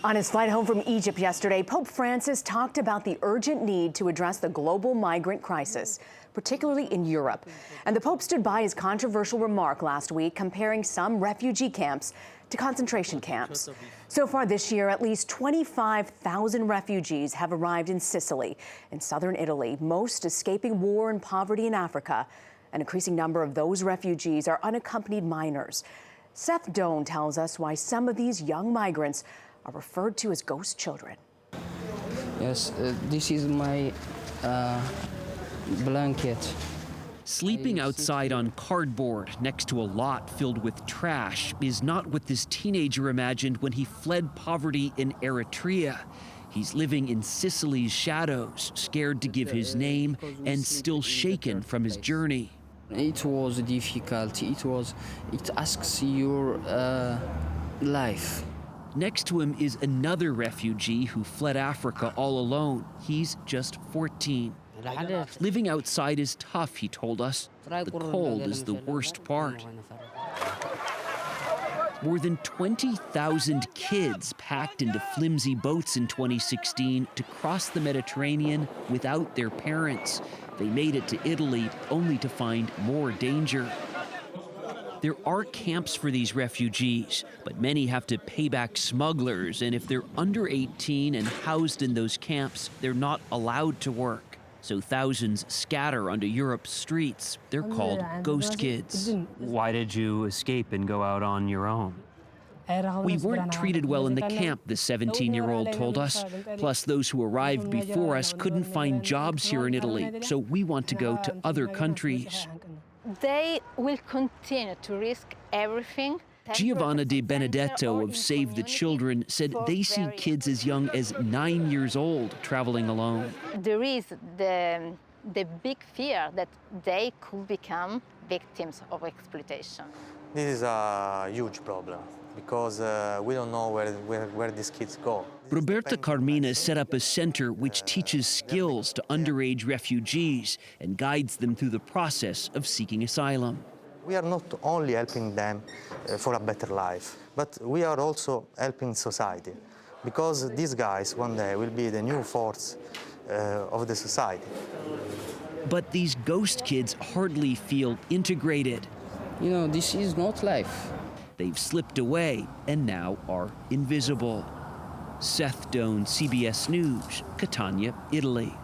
On his flight home from Egypt yesterday, Pope Francis talked about the urgent need to address the global migrant crisis, particularly in Europe. And the Pope stood by his controversial remark last week comparing some refugee camps to concentration camps. So far this year, at least 25,000 refugees have arrived in Sicily, in southern Italy, most escaping war and poverty in Africa. An increasing number of those refugees are unaccompanied minors. Seth Doane tells us why some of these young migrants are referred to as ghost children. Yes, this is my blanket. Sleeping outside on cardboard next to a lot filled with trash is not what this teenager imagined when he fled poverty in Eritrea. He's living in Sicily's shadows, scared to give his name and still shaken from his journey. It was difficult. It asks your life. Next to him is another refugee who fled Africa all alone. He's just 14. Living outside is tough, he told us. The cold is the worst part. More than 20,000 kids packed into flimsy boats in 2016 to cross the Mediterranean without their parents. They made it to Italy only to find more danger. There are camps for these refugees, but many have to pay back smugglers, and if they're under 18 and housed in those camps, they're not allowed to work. So thousands scatter onto Europe's streets. They're called ghost kids. Why did you escape and go out on your own? We weren't treated well in the camp, the 17-year-old told us. Plus, those who arrived before us couldn't find jobs here in Italy, so we want to go to other countries. They will continue to risk everything. Giovanna De Benedetto of Save the Children said they see kids as young as 9 years old traveling alone. There is the big fear that they could become victims of exploitation. This is a huge problem because we don't know where these kids go. Roberta Carmina set up a center which teaches skills to underage refugees and guides them through the process of seeking asylum. We are not only helping them for a better life, but we are also helping society, because these guys one day will be the new force of the society. But these ghost kids hardly feel integrated. You know, this is not life. They've slipped away and now are invisible. Seth Doane, CBS News, Catania, Italy.